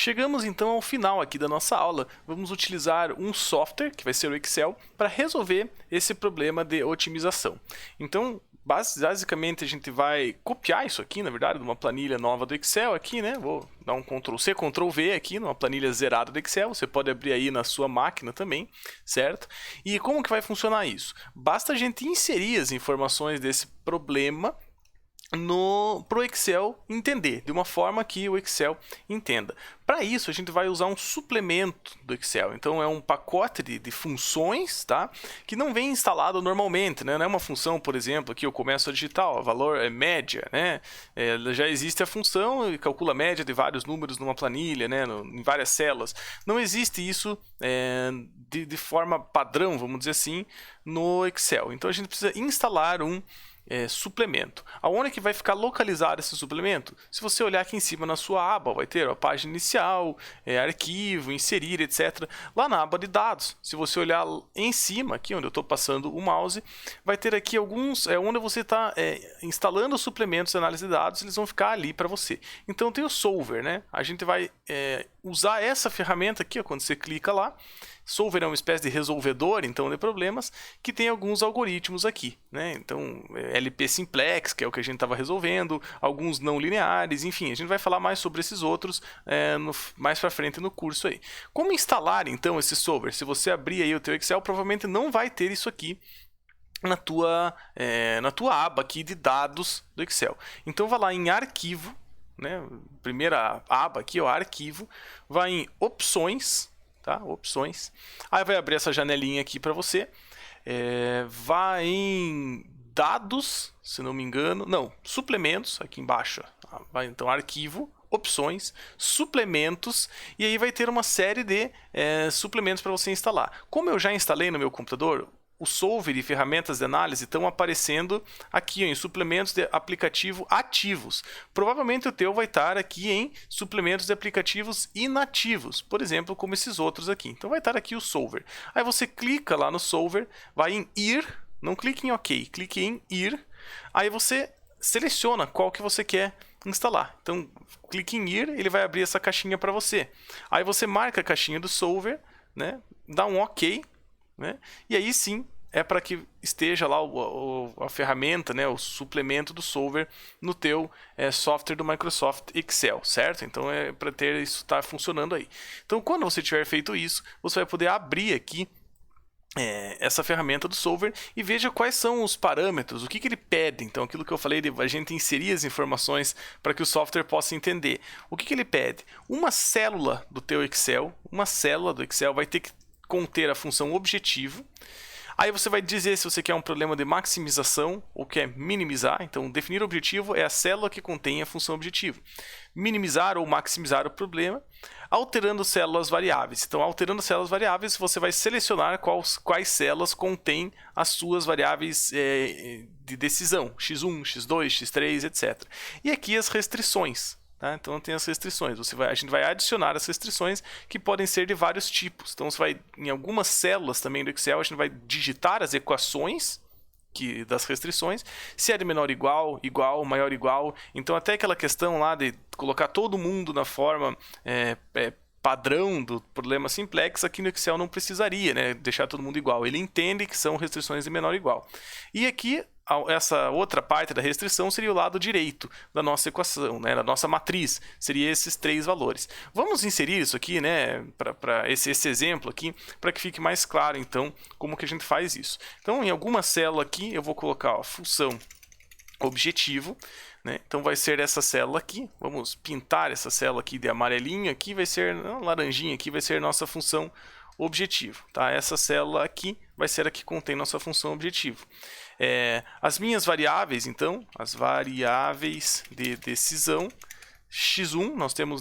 Chegamos então ao final aqui da nossa aula. Vamos utilizar um software, que vai ser o Excel, para resolver esse problema de otimização. Então, basicamente a gente vai copiar isso aqui, na verdade, de uma planilha nova do Excel aqui, né? Vou dar um Ctrl+C, Ctrl+V aqui, numa planilha zerada do Excel. Você pode abrir aí na sua máquina também, certo? E como que vai funcionar isso? Basta a gente inserir as informações desse problema pro Excel entender, de uma forma que o Excel entenda. Para isso, a gente vai usar um suplemento do Excel. Então, é um pacote de funções, tá? Que não vem instalado normalmente, né? Não é uma função, por exemplo, aqui eu começo a digitar, ó, valor é média, né? Já existe a função e calcula a média de vários números numa planilha, né? Em várias células. Não existe isso de forma padrão, vamos dizer assim, no Excel. Então, a gente precisa instalar um suplemento. Aonde que vai ficar localizado esse suplemento? Se você olhar aqui em cima na sua aba, vai ter a página inicial, arquivo, inserir, etc. Lá na aba de dados, se você olhar em cima, aqui onde eu estou passando o mouse, vai ter aqui alguns, onde você está instalando os suplementos de análise de dados, eles vão ficar ali para você. Então tem o Solver, né? A gente vai usar essa ferramenta aqui, ó, quando você clica lá. Solver é uma espécie de resolvedor, então, de problemas, que tem alguns algoritmos aqui, né? Então, LP Simplex, que é o que a gente estava resolvendo, alguns não lineares, enfim, a gente vai falar mais sobre esses outros mais para frente no curso aí. Como instalar, então, esse Solver? Se você abrir aí o teu Excel, provavelmente não vai ter isso aqui na tua aba aqui de dados do Excel. Então, vai lá em Arquivo, né? Primeira aba aqui, ó, Arquivo, vai em Opções, tá? Opções. Aí vai abrir essa janelinha aqui para você. Vai em Dados, se não me engano. Não, Suplementos, aqui embaixo. Vai então Arquivo, Opções, Suplementos. E aí vai ter uma série de suplementos para você instalar. Como eu já instalei no meu computador, o Solver e ferramentas de análise estão aparecendo aqui em suplementos de aplicativo ativos. Provavelmente o teu vai estar aqui em suplementos de aplicativos inativos, por exemplo, como esses outros aqui. Então vai estar aqui o Solver. Aí você clica lá no Solver, vai em Ir, não clique em OK, clique em Ir. Aí você seleciona qual que você quer instalar. Então clique em Ir, ele vai abrir essa caixinha para você. Aí você marca a caixinha do Solver, né? Dá um OK. Né? E aí sim é para que esteja lá a ferramenta, né, o suplemento do Solver no teu software do Microsoft Excel, certo? Então é para ter isso estar funcionando aí. Então quando você tiver feito isso, você vai poder abrir aqui essa ferramenta do Solver e veja quais são os parâmetros, o que ele pede. Então aquilo que eu falei de a gente inserir as informações para que o software possa entender. O que ele pede? Uma célula do teu Excel, uma célula do Excel vai ter que conter a função objetivo. Aí você vai dizer se você quer um problema de maximização ou quer minimizar. Então, definir objetivo é a célula que contém a função objetivo. Minimizar ou maximizar o problema, alterando células variáveis. Então, alterando células variáveis, você vai selecionar quais células contêm as suas variáveis de decisão. X1, X2, X3, etc. E aqui as restrições. Tá? Então tem as restrições, a gente vai adicionar as restrições que podem ser de vários tipos. Então você vai, em algumas células também do Excel, a gente vai digitar as equações das restrições, se é de menor igual, igual, maior igual. Então até aquela questão lá de colocar todo mundo na forma padrão do problema simplex, aqui no Excel não precisaria, né, deixar todo mundo igual. Ele entende que são restrições de menor igual. E aqui essa outra parte da restrição seria o lado direito da nossa equação, né, da nossa matriz, seria esses três valores. Vamos inserir isso aqui, né, para esse exemplo aqui, para que fique mais claro, então, como que a gente faz isso. Então, em alguma célula aqui, eu vou colocar função objetivo, né? Então vai ser essa célula aqui, vamos pintar essa célula aqui de amarelinho, aqui vai ser, não, laranjinha, aqui vai ser nossa função objetivo, tá? Essa célula aqui vai ser a que contém nossa função objetivo. As minhas variáveis, então, as variáveis de decisão, x1, nós temos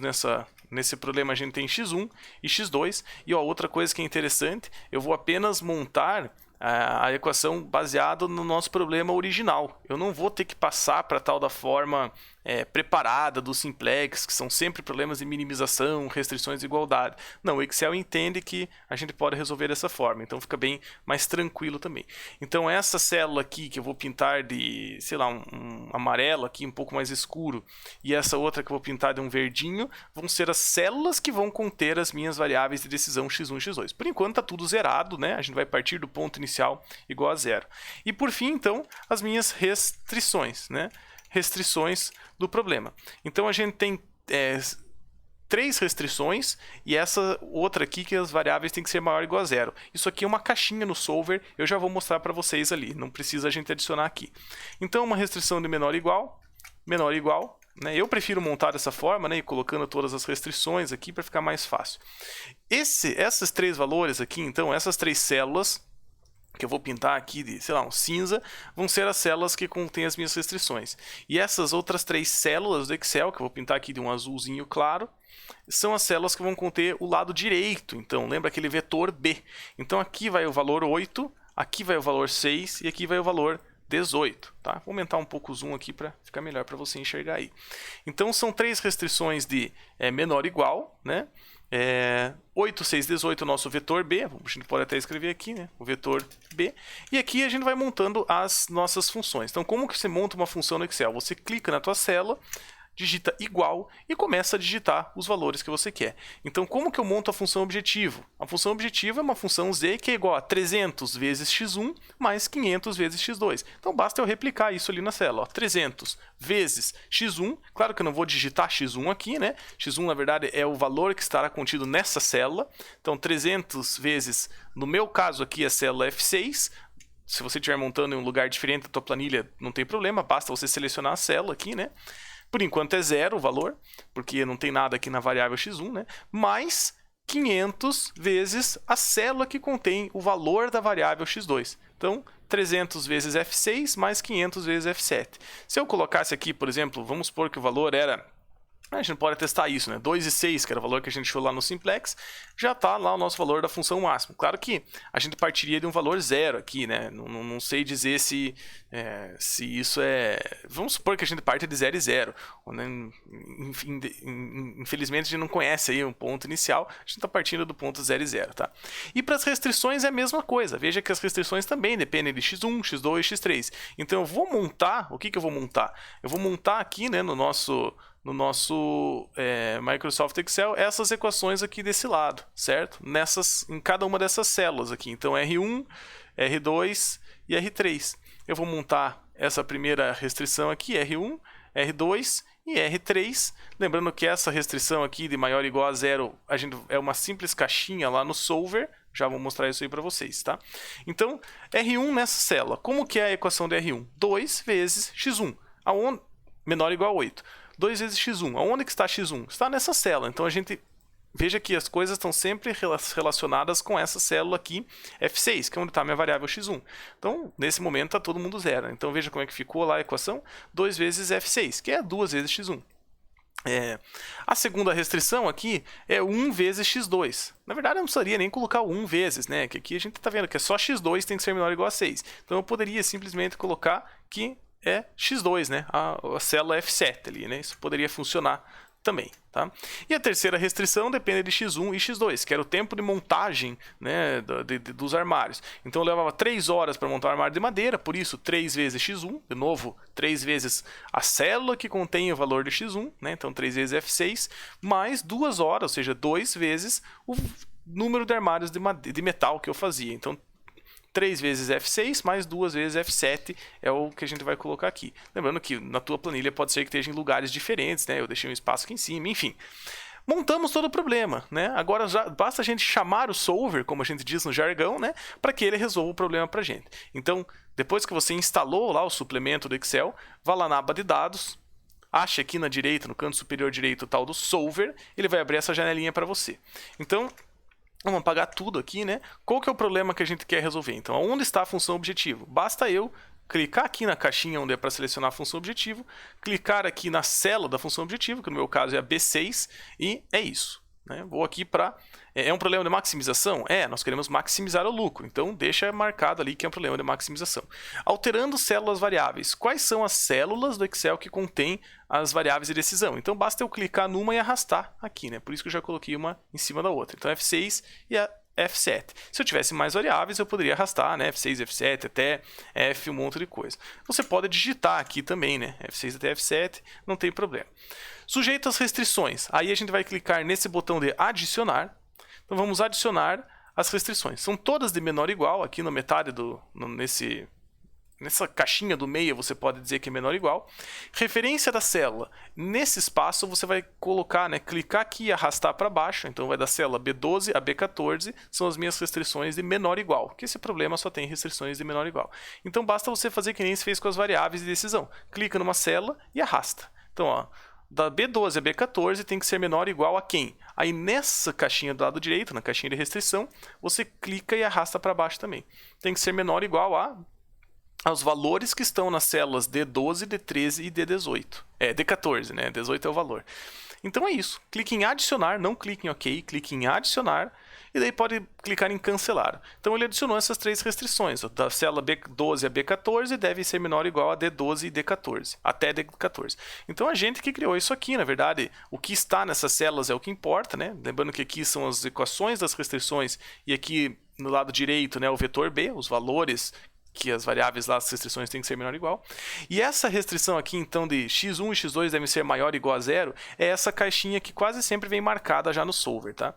nesse problema a gente tem x1 e x2, e outra coisa que é interessante, eu vou apenas montar a equação baseada no nosso problema original. Eu não vou ter que passar para tal da forma preparada do simplex, que são sempre problemas de minimização, restrições de igualdade. Não, o Excel entende que a gente pode resolver dessa forma, então fica bem mais tranquilo também. Então essa célula aqui que eu vou pintar de, sei lá, um amarelo aqui, um pouco mais escuro, e essa outra que eu vou pintar de um verdinho, vão ser as células que vão conter as minhas variáveis de decisão x1 e x2. Por enquanto está tudo zerado, né? A gente vai partir do ponto inicial igual a zero. E por fim, então, as minhas restrições, né? Restrições do problema. Então a gente tem 3 restrições e essa outra aqui que as variáveis têm que ser maior ou igual a zero. Isso aqui é uma caixinha no solver, eu já vou mostrar para vocês ali, não precisa a gente adicionar aqui. Então uma restrição de menor ou igual, né? Eu prefiro montar dessa forma, né, e colocando todas as restrições aqui para ficar mais fácil. Esses 3 valores aqui, então, essas 3 células que eu vou pintar aqui de, sei lá, um cinza, vão ser as células que contêm as minhas restrições. E essas outras 3 células do Excel, que eu vou pintar aqui de um azulzinho claro, são as células que vão conter o lado direito. Então, lembra aquele vetor B. Então, aqui vai o valor 8, aqui vai o valor 6 e aqui vai o valor 18. Tá? Vou aumentar um pouco o zoom aqui para ficar melhor para você enxergar aí. Então, são 3 restrições de menor ou igual, né? 8, 6, 18 é o nosso vetor B, a gente pode até escrever aqui, né? O vetor B, e aqui a gente vai montando as nossas funções. Então, como que você monta uma função no Excel? Você clica na tua célula, digita igual e começa a digitar os valores que você quer. Então, como que eu monto a função objetivo? A função objetivo é uma função z que é igual a 300 vezes x1 mais 500 vezes x2. Então, basta eu replicar isso ali na célula. Ó, 300 vezes x1, claro que eu não vou digitar x1 aqui, né? x1, na verdade, é o valor que estará contido nessa célula. Então, 300 vezes, no meu caso aqui, a célula F6. Se você estiver montando em um lugar diferente da tua planilha, não tem problema, basta você selecionar a célula aqui, né? Por enquanto é 0 o valor, porque não tem nada aqui na variável x1, né? Mais 500 vezes a célula que contém o valor da variável x2. Então, 300 vezes F6 mais 500 vezes F7. Se eu colocasse aqui, por exemplo, vamos supor que o valor era... A gente pode testar isso, né? 2 e 6, que era o valor que a gente achou lá no simplex, já está lá o nosso valor da função máxima. Claro que a gente partiria de um valor 0 aqui, né? Não sei dizer se isso é... Vamos supor que a gente parte de 0 e 0. Né? Infelizmente a gente não conhece aí um ponto inicial, a gente está partindo do ponto 0 e 0, tá? E para as restrições é a mesma coisa. Veja que as restrições também dependem de x1, x2 e x3. Então eu vou montar... O que eu vou montar? Eu vou montar aqui, né, no nosso Microsoft Excel essas equações aqui desse lado, certo? Em cada uma dessas células aqui. Então R1, R2 e R3. Eu vou montar essa primeira restrição aqui, R1, R2 e R3. Lembrando que essa restrição aqui de maior ou igual a zero é uma simples caixinha lá no solver. Já vou mostrar isso aí para vocês, tá? Então, R1 nessa célula. Como que é a equação de R1? 2 vezes x1, menor ou igual a 8. 2 vezes x1. Aonde que está x1? Está nessa célula. Então, a gente veja que as coisas estão sempre relacionadas com essa célula aqui, F6, que é onde está a minha variável x1. Então, nesse momento, está todo mundo zero. Então, veja como é que ficou lá a equação. 2 vezes F6, que é 2 vezes x1. A segunda restrição aqui é 1 vezes x2. Na verdade, eu não precisaria nem colocar o 1 vezes, né? Que aqui a gente está vendo que é só x2 tem que ser menor ou igual a 6. Então, eu poderia simplesmente colocar que é x2, né? A célula F7 ali, né? Isso poderia funcionar também, tá? E a terceira restrição depende de x1 e x2, que era o tempo de montagem, né, dos armários. Então eu levava 3 horas para montar um armário de madeira, por isso 3 vezes x1, de novo, 3 vezes a célula que contém o valor de x1, né? Então 3 vezes F6, mais 2 horas, ou seja, 2 vezes o número de armários de metal que eu fazia. Então 3 vezes F6 mais 2 vezes F7 é o que a gente vai colocar aqui. Lembrando que na tua planilha pode ser que esteja em lugares diferentes, né? Eu deixei um espaço aqui em cima, enfim. Montamos todo o problema, né? Agora já basta a gente chamar o solver, como a gente diz no jargão, né? Para que ele resolva o problema para a gente. Então, depois que você instalou lá o suplemento do Excel, vá lá na aba de dados, ache aqui na direita, no canto superior direito, o tal do solver, ele vai abrir essa janelinha para você. Então, vamos apagar tudo aqui, né? Qual que é o problema que a gente quer resolver? Então, onde está a função objetivo? Basta eu clicar aqui na caixinha onde é para selecionar a função objetivo, clicar aqui na célula da função objetivo, que no meu caso é a B6, e é isso. né? Vou aqui para... É um problema de maximização? Nós queremos maximizar o lucro, então deixa marcado ali que é um problema de maximização. Alterando células variáveis. Quais são as células do Excel que contém as variáveis de decisão? Então basta eu clicar numa e arrastar aqui, né? Por isso que eu já coloquei uma em cima da outra. Então F6 e a F7. Se eu tivesse mais variáveis, eu poderia arrastar, né? F6, F7, até F, um monte de coisa. Você pode digitar aqui também, né? F6 até F7, não tem problema. Sujeito às restrições. Aí a gente vai clicar nesse botão de adicionar. Então vamos adicionar as restrições. São todas de menor ou igual. Aqui na metade nessa caixinha do meio você pode dizer que é menor ou igual. Referência da célula. Nesse espaço você vai colocar, né, clicar aqui e arrastar para baixo. Então vai da célula B12 a B14. São as minhas restrições de menor ou igual. Porque esse problema só tem restrições de menor ou igual. Então basta você fazer que nem se fez com as variáveis de decisão. Clica numa célula e arrasta. Então, ó, da B12 a B14 tem que ser menor ou igual a quem? Aí nessa caixinha do lado direito, na caixinha de restrição, você clica e arrasta para baixo também. Tem que ser menor ou igual aos valores que estão nas células D12, D13 e D18. D14, né? D18 é o valor. Então é isso. Clique em adicionar, não clique em OK, clique em adicionar e daí pode clicar em cancelar. Então ele adicionou essas três restrições. Da célula B12 a B14 deve ser menor ou igual a D12 e D14, até D14. Então a gente que criou isso aqui, na verdade, o que está nessas células é o que importa, né? Lembrando que aqui são as equações das restrições e aqui no lado direito, né, o vetor B, os valores que as variáveis lá, as restrições têm que ser menor ou igual. E essa restrição aqui, então, de x1 e x2 devem ser maior ou igual a zero, é essa caixinha que quase sempre vem marcada já no solver, tá?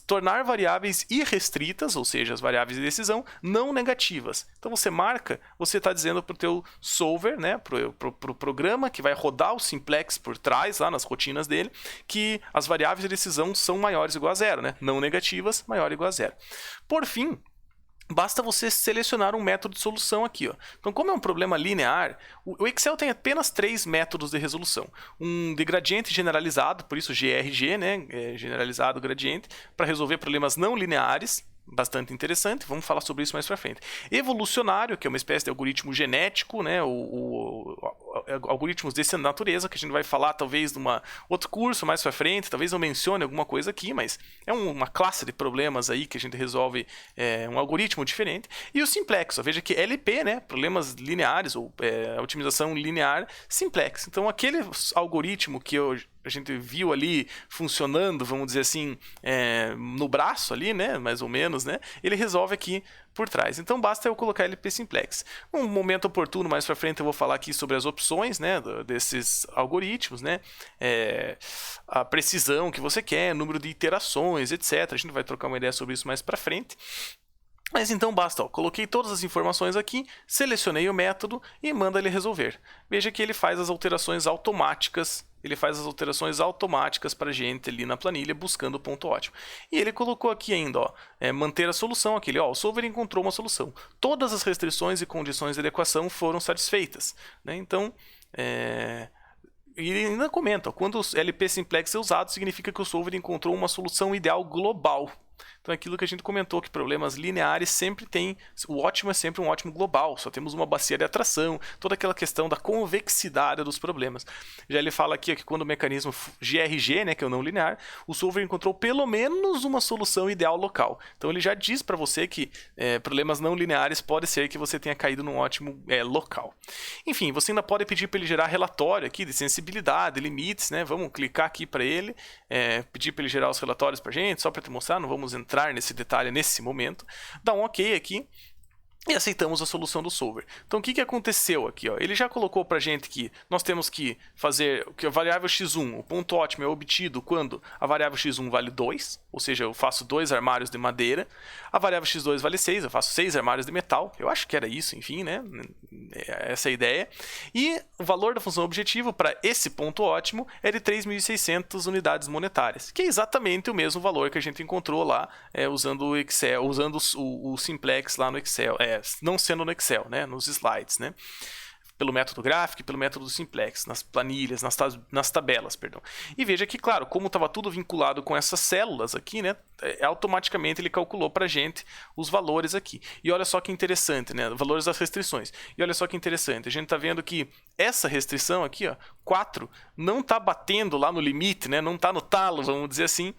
Tornar variáveis irrestritas, ou seja, as variáveis de decisão, não negativas. Então você marca, você está dizendo para o teu solver, né, para o programa que vai rodar o simplex por trás, lá nas rotinas dele, que as variáveis de decisão são maiores ou igual a zero, né? Não negativas, maior ou igual a zero. Por fim, basta você selecionar um método de solução aqui, ó. Então, como é um problema linear, o Excel tem apenas 3 métodos de resolução. Um de gradiente generalizado, por isso GRG, né? Generalizado gradiente, para resolver problemas não lineares. Bastante interessante, vamos falar sobre isso mais para frente. Evolucionário, que é uma espécie de algoritmo genético, né? Algoritmos dessa natureza, que a gente vai falar talvez num outro curso mais para frente, talvez eu mencione alguma coisa aqui, mas é uma classe de problemas aí que a gente resolve um algoritmo diferente. E o simplex, ó, veja que LP, né? Problemas lineares ou otimização linear simplex. Então aquele algoritmo que a gente viu ali funcionando, vamos dizer assim, no braço ali, né, mais ou menos, né, ele resolve aqui por trás. Então basta eu colocar LP Simplex. Um momento oportuno, mais para frente eu vou falar aqui sobre as opções, né, desses algoritmos, né, a precisão que você quer, número de iterações, etc. A gente vai trocar uma ideia sobre isso mais para frente. Mas então basta, ó, coloquei todas as informações aqui, selecionei o método e manda ele resolver. Veja que ele faz as alterações automáticas. Ele faz as alterações automáticas para a gente ali na planilha, buscando o ponto ótimo. E ele colocou aqui ainda, ó, manter a solução, aquele, ó, o solver encontrou uma solução. Todas as restrições e condições de adequação foram satisfeitas, né? Então, e ele ainda comenta, ó, quando o LP Simplex é usado, significa que o solver encontrou uma solução ideal global. Então, aquilo que a gente comentou, que problemas lineares sempre tem... O ótimo é sempre um ótimo global, só temos uma bacia de atração, toda aquela questão da convexidade dos problemas. Já ele fala aqui que quando o mecanismo GRG, né, que é o não linear, o solver encontrou pelo menos uma solução ideal local. Então, ele já diz para você que problemas não lineares pode ser que você tenha caído num ótimo local. Enfim, você ainda pode pedir para ele gerar relatório aqui de sensibilidade, limites, né? Vamos clicar aqui para ele, pedir para ele gerar os relatórios para a gente, só para te mostrar, não vamos entrar nesse detalhe nesse momento, dá um OK aqui e aceitamos a solução do solver. Então o que aconteceu aqui? Ó? Ele já colocou para a gente que nós temos que fazer que a variável x1, o ponto ótimo é obtido quando a variável x1 vale 2, ou seja, eu faço 2 armários de madeira, a variável x2 vale 6, eu faço 6 armários de metal, eu acho que era isso, enfim, né? Essa é a ideia. E o valor da função objetivo para esse ponto ótimo é de 3.600 unidades monetárias, que é exatamente o mesmo valor que a gente encontrou lá usando o Excel, usando o Simplex lá no Excel, não sendo no Excel, né? Nos slides, né? pelo método gráfico e pelo método simplex, nas planilhas, nas tabelas, perdão. E veja que, claro, como estava tudo vinculado com essas células aqui, né, automaticamente ele calculou para a gente os valores aqui. E olha só que interessante, né, valores das restrições. E olha só que interessante, a gente está vendo que essa restrição aqui, ó, 4, não está batendo lá no limite, né, não está no talo, vamos dizer assim,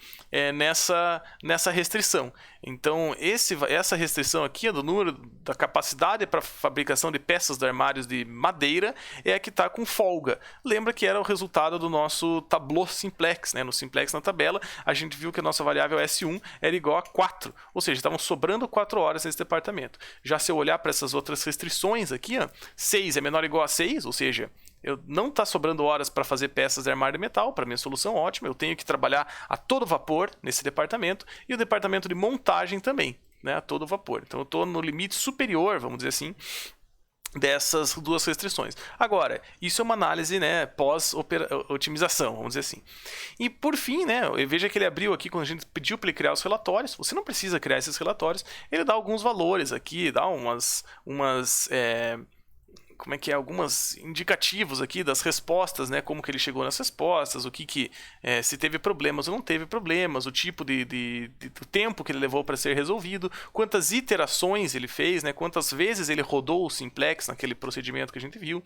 nessa restrição. Então, essa restrição aqui do número da capacidade para fabricação de peças de armários de madeira é a que está com folga. Lembra que era o resultado do nosso tableau simplex, né? No simplex na tabela, a gente viu que a nossa variável S1 era igual a 4, ou seja, estavam sobrando 4 horas nesse departamento. Já se eu olhar para essas outras restrições aqui, ó, 6 é menor ou igual a 6, ou seja, não está sobrando horas para fazer peças de armário de metal, para minha solução ótima, eu tenho que trabalhar a todo vapor nesse departamento, e o departamento de montagem também, né, a todo vapor. Então eu estou no limite superior, vamos dizer assim, dessas duas restrições. Agora, isso é uma análise, né, pós-otimização, vamos dizer assim. E por fim, né, veja que ele abriu aqui quando a gente pediu para ele criar os relatórios. Você não precisa criar esses relatórios, ele dá alguns valores aqui, dá algumas indicativos aqui das respostas, né? Como que ele chegou nas respostas, se teve problemas ou não teve problemas, o tipo do tempo que ele levou para ser resolvido, quantas iterações ele fez, né? Quantas vezes ele rodou o simplex naquele procedimento que a gente viu.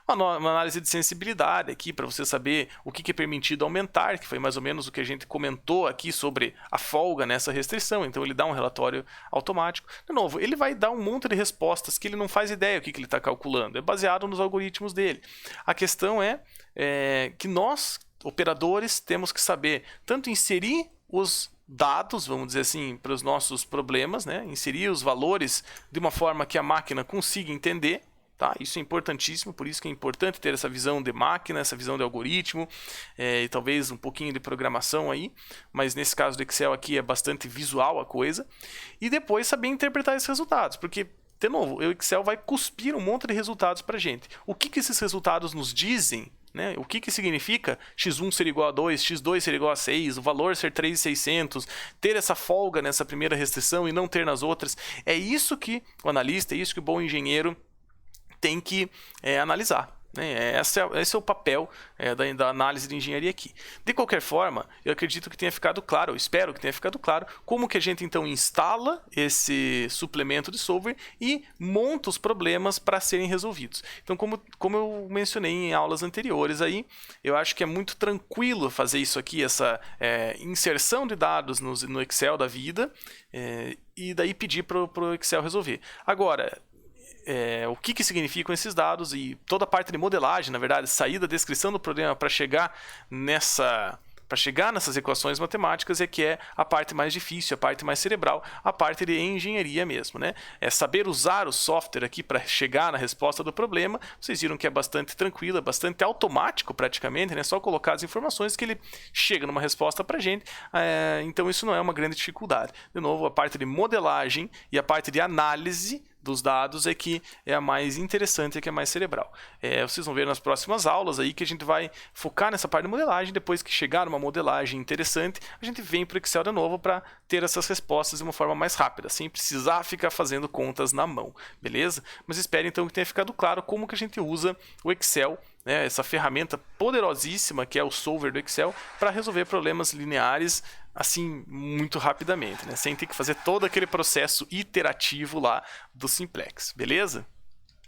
Uma análise de sensibilidade aqui para você saber o que é permitido aumentar, que foi mais ou menos o que a gente comentou aqui sobre a folga nessa restrição. Então ele dá um relatório automático. De novo, ele vai dar um monte de respostas que ele não faz ideia o que ele está calculando. É baseado nos algoritmos dele. A questão é que nós, operadores, temos que saber tanto inserir os dados, vamos dizer assim, para os nossos problemas, né? Inserir os valores de uma forma que a máquina consiga entender. Tá? Isso é importantíssimo, por isso que é importante ter essa visão de máquina, essa visão de algoritmo, e talvez um pouquinho de programação aí, mas nesse caso do Excel aqui é bastante visual a coisa. E depois saber interpretar esses resultados, porque de novo, o Excel vai cuspir um monte de resultados para a gente. O que esses resultados nos dizem? Né? O que significa x1 ser igual a 2, x2 ser igual a 6, o valor ser 3.600, ter essa folga nessa primeira restrição e não ter nas outras? É isso que o analista, é isso que o bom engenheiro tem que analisar. Esse é o papel da análise de engenharia aqui. De qualquer forma, eu acredito que tenha ficado claro, eu espero que tenha ficado claro, como que a gente então instala esse suplemento de software e monta os problemas para serem resolvidos. Então, como eu mencionei em aulas anteriores, aí, eu acho que é muito tranquilo fazer isso aqui, essa inserção de dados no Excel da vida, e daí pedir para o Excel resolver. Agora, o que significam esses dados e toda a parte de modelagem, na verdade, sair da descrição do problema para chegar nessas equações matemáticas é que é a parte mais difícil, a parte mais cerebral, a parte de engenharia mesmo, né? É saber usar o software aqui para chegar na resposta do problema. Vocês viram que é bastante tranquilo, é bastante automático praticamente, né? Só colocar as informações que ele chega numa resposta para a gente. Então isso não é uma grande dificuldade. De novo, a parte de modelagem e a parte de análise dos dados é que é a mais interessante, é que é mais cerebral. Vocês vão ver nas próximas aulas aí que a gente vai focar nessa parte de modelagem. Depois que chegar uma modelagem interessante, a gente vem para o Excel de novo para ter essas respostas de uma forma mais rápida, sem precisar ficar fazendo contas na mão, beleza? Mas espero então que tenha ficado claro como que a gente usa o Excel, né, essa ferramenta poderosíssima que é o solver do Excel, para resolver problemas lineares assim muito rapidamente, né, sem ter que fazer todo aquele processo iterativo lá do simplex, beleza?